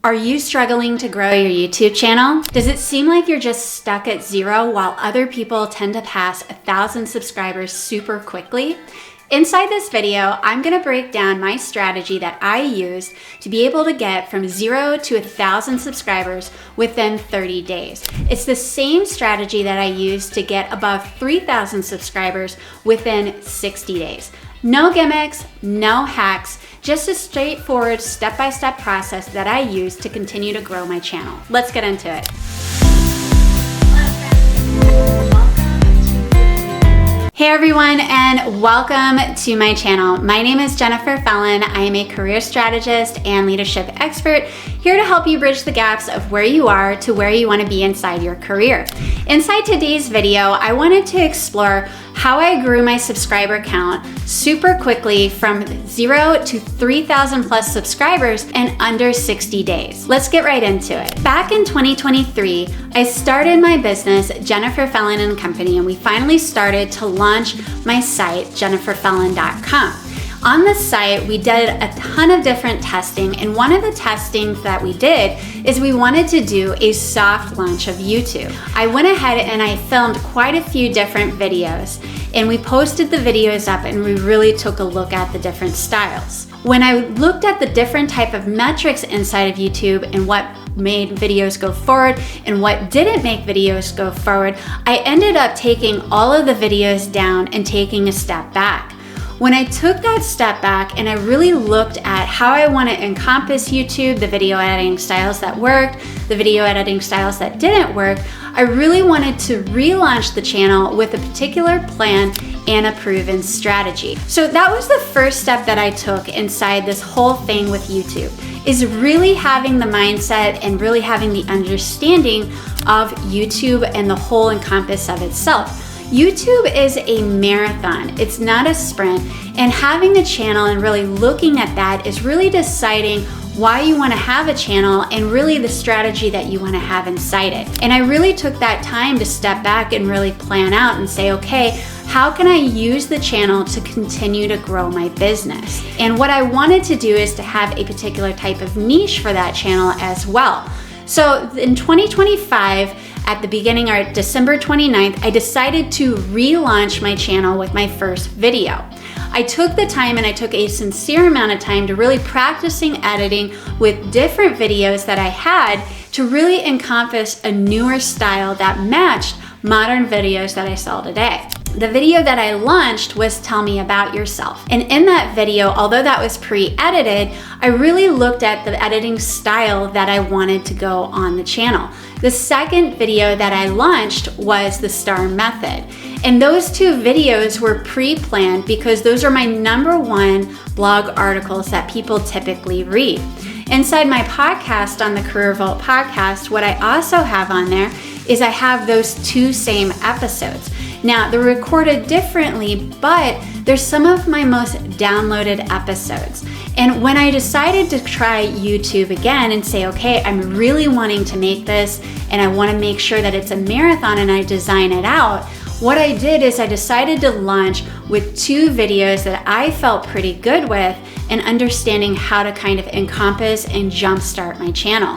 Are you struggling to grow your YouTube channel? Does it seem like you're just stuck at 0 while other people tend to pass 1,000 subscribers super quickly? Inside this video, I'm gonna break down my strategy that I used to be able to get from 0 to 1,000 subscribers within 30 days. It's the same strategy that I used to get above 3,000 subscribers within 60 days. No gimmicks, no hacks, just a straightforward step-by-step process that I use to continue to grow my channel. Let's get into it. Hey everyone, and welcome to my channel. My name is Jennifer Fellon. I am a career strategist and leadership expert here to help you bridge the gaps of where you are to where you want to be inside your career. Inside today's video, I wanted to explore how I grew my subscriber count super quickly from 0 to 3,000 plus subscribers in under 60 days. Let's get right into it. Back in 2023, I started my business, Jennifer Fellon & Company, and we finally started to launch my site, jenniferfellon.com. On the site, we did a ton of different testing, and one of the testings that we did is we wanted to do a soft launch of YouTube. I went ahead and I filmed quite a few different videos, and we posted the videos up and we really took a look at the different styles. When I looked at the different type of metrics inside of YouTube and what made videos go forward and what didn't make videos go forward, I ended up taking all of the videos down and taking a step back. When I took that step back and I really looked at how I want to encompass YouTube, the video editing styles that worked, the video editing styles that didn't work, I really wanted to relaunch the channel with a particular plan and a proven strategy. So that was the first step that I took inside this whole thing with YouTube, is really having the mindset and really having the understanding of YouTube and the whole encompass of itself. YouTube is a marathon, it's not a sprint, and having a channel and really looking at that is really deciding why you want to have a channel and really the strategy that you want to have inside it. And I really took that time to step back and really plan out and say, okay, how can I use the channel to continue to grow my business? And what I wanted to do is to have a particular type of niche for that channel as well. So in 2025, at the beginning, or December 29th, I decided to relaunch my channel with my first video. I took the time and I took a sincere amount of time to really practicing editing with different videos that I had to really encompass a newer style that matched modern videos that I saw today. The video that I launched was Tell Me About Yourself. And in that video, although that was pre-edited, I really looked at the editing style that I wanted to go on the channel. The second video that I launched was the STAR method. And those two videos were pre-planned because those are my #1 blog articles that people typically read. Inside my podcast on the Career Vault podcast, what I also have on there is I have those two same episodes. Now, they're recorded differently, but they're some of my most downloaded episodes. And when I decided to try YouTube again and say, okay, I'm really wanting to make this and I want to make sure that it's a marathon and I design it out, what I did is I decided to launch with 2 videos that I felt pretty good with and understanding how to kind of encompass and jumpstart my channel.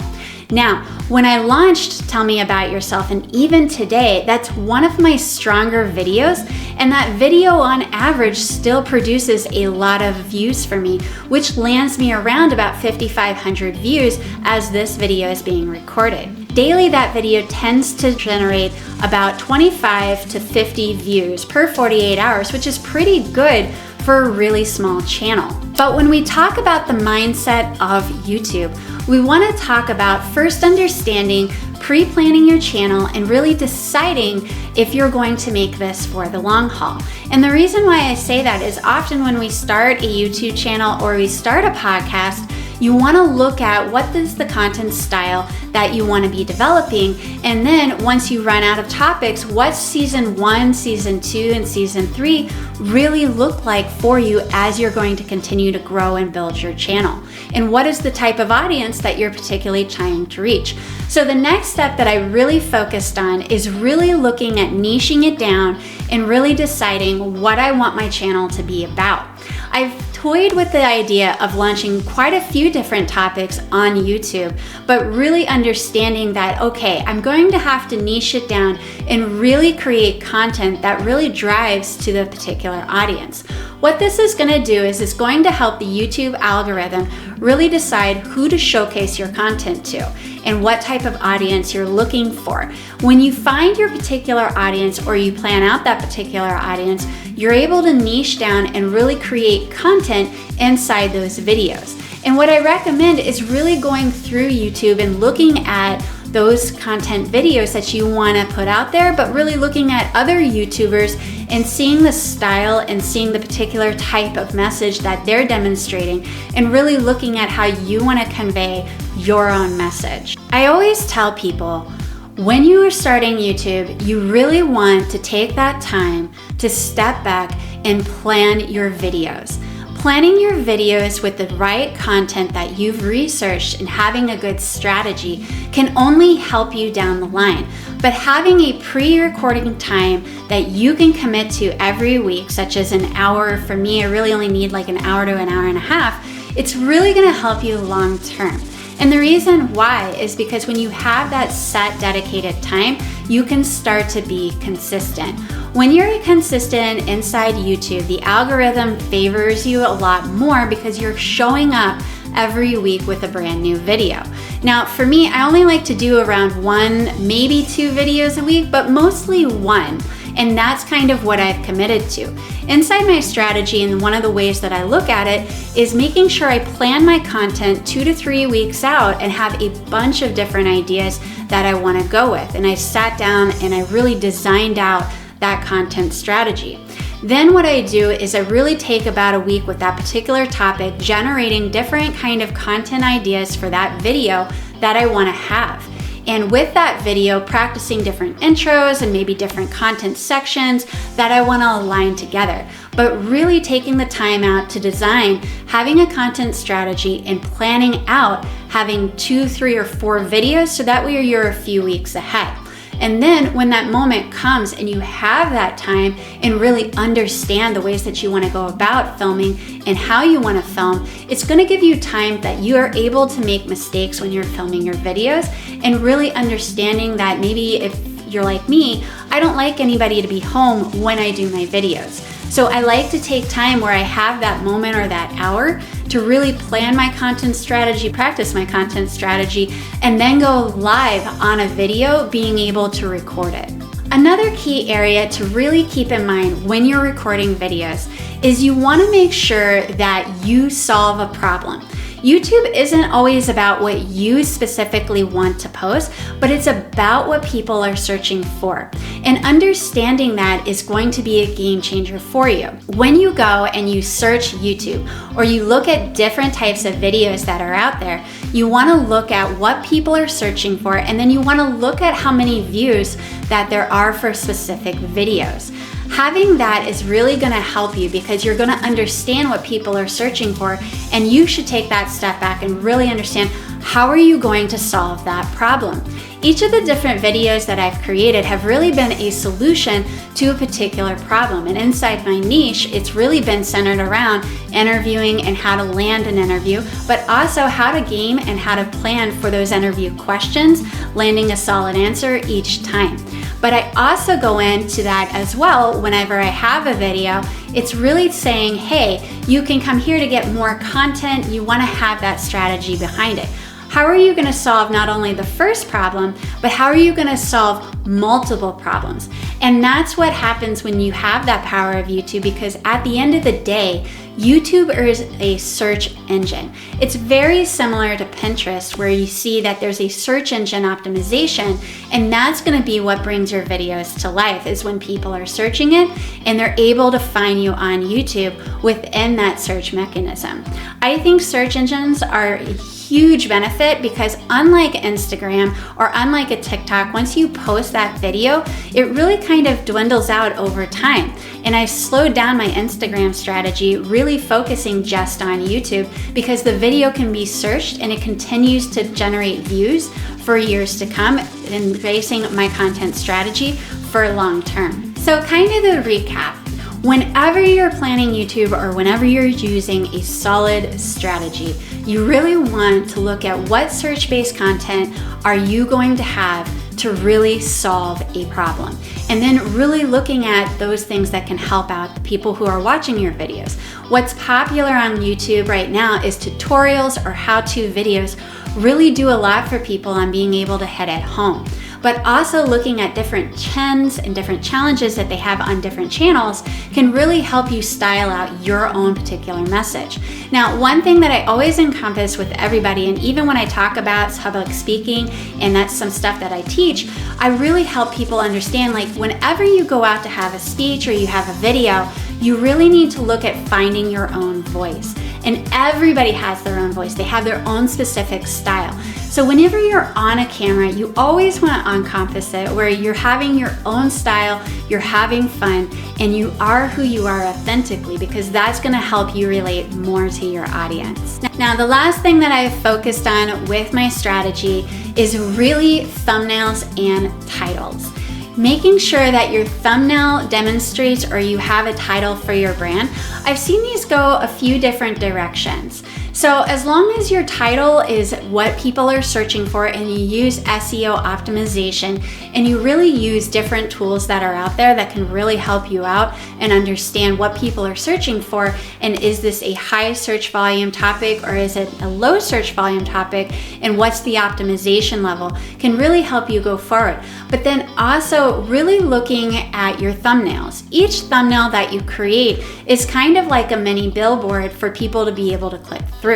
Now, when I launched Tell Me About Yourself, and even today, that's one of my stronger videos, and that video on average still produces a lot of views for me, which lands me around about 5,500 views as this video is being recorded. Daily, that video tends to generate about 25 to 50 views per 48 hours, which is pretty good for a really small channel. But when we talk about the mindset of YouTube, we want to talk about first understanding, pre-planning your channel, and really deciding if you're going to make this for the long haul. And the reason why I say that is often when we start a YouTube channel or we start a podcast, you want to look at what is the content style that you want to be developing, and then once you run out of topics, what season 1, season 2, and season 3 really look like for you as you're going to continue to grow and build your channel, and what is the type of audience that you're particularly trying to reach. So the next step that I really focused on is really looking at niching it down and really deciding what I want my channel to be about. I've toyed with the idea of launching quite a few different topics on YouTube, but really understanding that, okay, I'm going to have to niche it down and really create content that really drives to the particular audience. What this is going to do is it's going to help the YouTube algorithm really decide who to showcase your content to and what type of audience you're looking for. When you find your particular audience or you plan out that particular audience, you're able to niche down and really create content inside those videos. And what I recommend is really going through YouTube and looking at those content videos that you want to put out there, but really looking at other YouTubers and seeing the style and seeing the particular type of message that they're demonstrating and really looking at how you want to convey your own message. I always tell people, when you are starting YouTube, you really want to take that time to step back and plan your videos. Planning your videos with the right content that you've researched and having a good strategy can only help you down the line. But having a pre-recording time that you can commit to every week, such as an hour, for me, I really only need like an hour to an hour and a half, it's really gonna help you long term. And the reason why is because when you have that set dedicated time, you can start to be consistent. When you're consistent inside YouTube, the algorithm favors you a lot more because you're showing up every week with a brand new video. Now, for me, I only like to do around 1, maybe 2 videos a week, but mostly 1. And that's kind of what I've committed to. Inside my strategy, and one of the ways that I look at it is making sure I plan my content 2 to 3 weeks out and have a bunch of different ideas that I want to go with. And I sat down and I really designed out that content strategy. Then what I do is I really take about a week with that particular topic, generating different kind of content ideas for that video that I want to have. And with that video, practicing different intros and maybe different content sections that I want to align together. But really taking the time out to design, having a content strategy and planning out having 2, 3, or 4 videos so that way you're a few weeks ahead. And then when that moment comes and you have that time and really understand the ways that you want to go about filming and how you want to film, it's going to give you time that you are able to make mistakes when you're filming your videos, and really understanding that maybe if you're like me, I don't like anybody to be home when I do my videos. So I like to take time where I have that moment or that hour to really plan my content strategy, practice my content strategy, and then go live on a video, being able to record it. Another key area to really keep in mind when you're recording videos is you want to make sure that you solve a problem. YouTube isn't always about what you specifically want to post, but it's about what people are searching for. And understanding that is going to be a game changer for you. When you go and you search YouTube or you look at different types of videos that are out there, you want to look at what people are searching for, and then you want to look at how many views that there are for specific videos. Having that is really going to help you because you're going to understand what people are searching for, and you should take that step back and really understand how are you going to solve that problem. Each of the different videos that I've created have really been a solution to a particular problem, and inside my niche, it's really been centered around interviewing and how to land an interview, but also how to game and how to plan for those interview questions, landing a solid answer each time. But I also go into that as well whenever I have a video. It's really saying, hey, you can come here to get more content. You want to have that strategy behind it. How are you going to solve not only the first problem, but how are you going to solve multiple problems? And that's what happens when you have that power of YouTube, because at the end of the day, YouTube is a search engine. It's very similar to Pinterest, where you see that there's a search engine optimization, and that's going to be what brings your videos to life, is when people are searching it and they're able to find you on YouTube within that search mechanism. I think search engines are a huge benefit because unlike Instagram or unlike a TikTok, once you post that video, it really kind of dwindles out over time. And I've slowed down my Instagram strategy, really focusing just on YouTube, because the video can be searched and it continues to generate views for years to come, and basing my content strategy for long term. So kind of the recap. Whenever you're planning YouTube or whenever you're using a solid strategy, you really want to look at what search-based content are you going to have to really solve a problem. And then really looking at those things that can help out the people who are watching your videos. What's popular on YouTube right now is tutorials or how-to videos really do a lot for people on being able to head at home. But also looking at different trends and different challenges that they have on different channels can really help you style out your own particular message. Now, one thing that I always encompass with everybody, and even when I talk about public speaking, and that's some stuff that I teach, I really help people understand, like, whenever you go out to have a speech or you have a video, you really need to look at finding your own voice. And everybody has their own voice. They have their own specific style. So whenever you're on a camera, you always want to encompass it where you're having your own style, you're having fun, and you are who you are authentically, because that's going to help you relate more to your audience. Now, the last thing that I've focused on with my strategy is really thumbnails and titles. Making sure that your thumbnail demonstrates or you have a title for your brand. I've seen these go a few different directions. So as long as your title is what people are searching for and you use SEO optimization and you really use different tools that are out there that can really help you out and understand what people are searching for, and is this a high search volume topic or is it a low search volume topic, and what's the optimization level, can really help you go forward. But then also really looking at your thumbnails. Each thumbnail that you create is kind of like a mini billboard for people to be able to click through.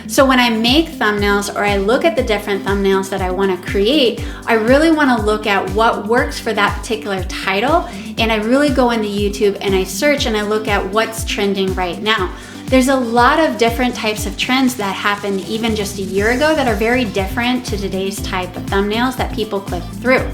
So when I make thumbnails or I look at the different thumbnails that I want to create, I really want to look at what works for that particular title, and I really go into YouTube and I search and I look at what's trending right now. There's a lot of different types of trends that happened even just a year ago that are very different to today's type of thumbnails that people click through.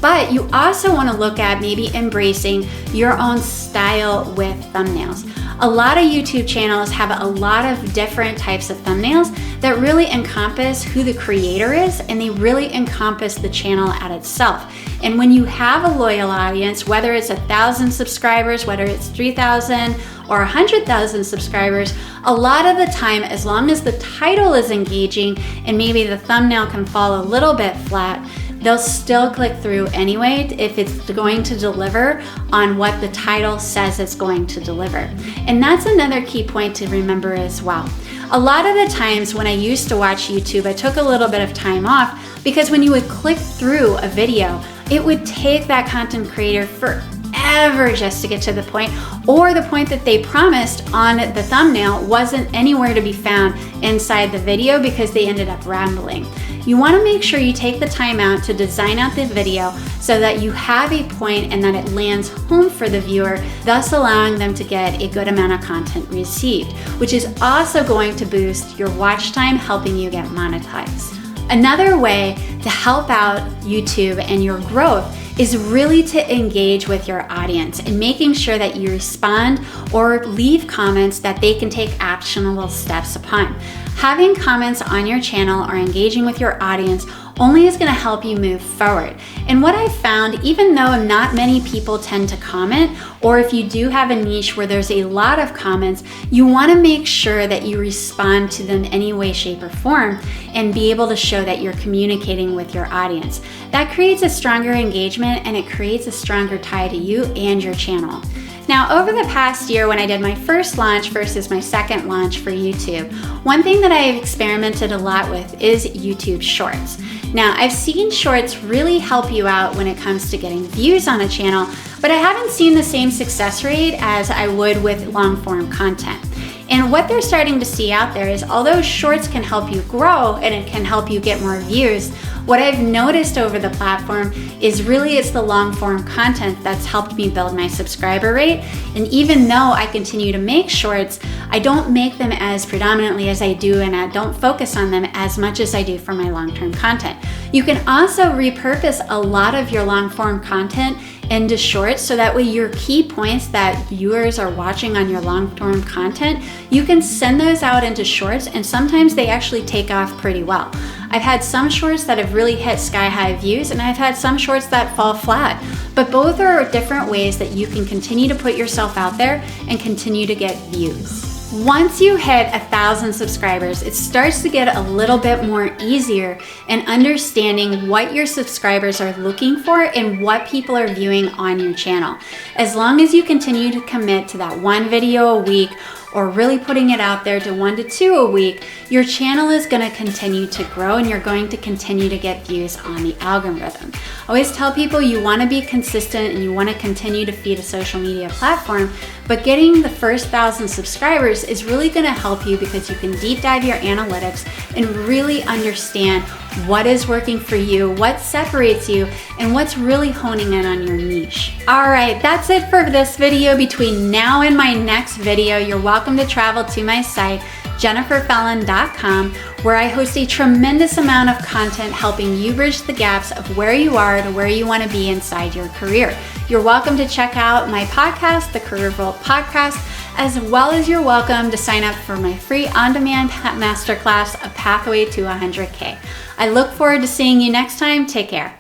But you also want to look at maybe embracing your own style with thumbnails. A lot of YouTube channels have a lot of different types of thumbnails that really encompass who the creator is, and they really encompass the channel at itself. And when you have a loyal audience, whether it's 1,000 subscribers, whether it's 3,000 or 100,000 subscribers, a lot of the time, as long as the title is engaging and maybe the thumbnail can fall a little bit flat, they'll still click through anyway if it's going to deliver on what the title says it's going to deliver. And that's another key point to remember as well. A lot of the times when I used to watch YouTube, I took a little bit of time off because when you would click through a video, it would take that content creator forever just to get to the point, or the point that they promised on the thumbnail wasn't anywhere to be found inside the video because they ended up rambling. You want to make sure you take the time out to design out the video so that you have a point and that it lands home for the viewer, thus allowing them to get a good amount of content received, which is also going to boost your watch time, helping you get monetized. Another way to help out YouTube and your growth is really to engage with your audience and making sure that you respond or leave comments that they can take actionable steps upon. Having comments on your channel or engaging with your audience only is going to help you move forward. And what I found, even though not many people tend to comment, or if you do have a niche where there's a lot of comments, you want to make sure that you respond to them in any way, shape, or form and be able to show that you're communicating with your audience. That creates a stronger engagement and it creates a stronger tie to you and your channel. Now, over the past year when I did my first launch versus my second launch for YouTube, one thing that I've experimented a lot with is YouTube Shorts. Now, I've seen Shorts really help you out when it comes to getting views on a channel, but I haven't seen the same success rate as I would with long form content. And what they're starting to see out there is, although Shorts can help you grow and it can help you get more views, what I've noticed over the platform is really it's the long form content that's helped me build my subscriber rate. And even though I continue to make shorts, I don't make them as predominantly as I do, and I don't focus on them as much as I do for my long-term content. You can also repurpose a lot of your long form content into shorts, so that way your key points that viewers are watching on your long-term content, you can send those out into shorts, and sometimes they actually take off pretty well. I've had some shorts that have really hit sky-high views, and I've had some shorts that fall flat. but both are different ways that you can continue to put yourself out there and continue to get views. Once you hit 1,000 subscribers, it starts to get a little bit more easier in understanding what your subscribers are looking for and what people are viewing on your channel. As long as you continue to commit to that one video a week, or really putting it out there to 1 to 2 a week, your channel is going to continue to grow and you're going to continue to get views on the algorithm. I always tell people you want to be consistent and you want to continue to feed a social media platform, but getting the first 1,000 subscribers is really going to help you because you can deep dive your analytics and really understand what is working for you, what separates you, and what's really honing in on your niche. All right, that's it for this video. Between now and my next video, you're welcome to travel to my site, jenniferfallon.com, where I host a tremendous amount of content helping you bridge the gaps of where you are to where you want to be inside your career. You're welcome to check out my podcast, the Career Vault Podcast, as well as you're welcome to sign up for my free on-demand masterclass, A Pathway to 100K. I look forward to seeing you next time. Take care.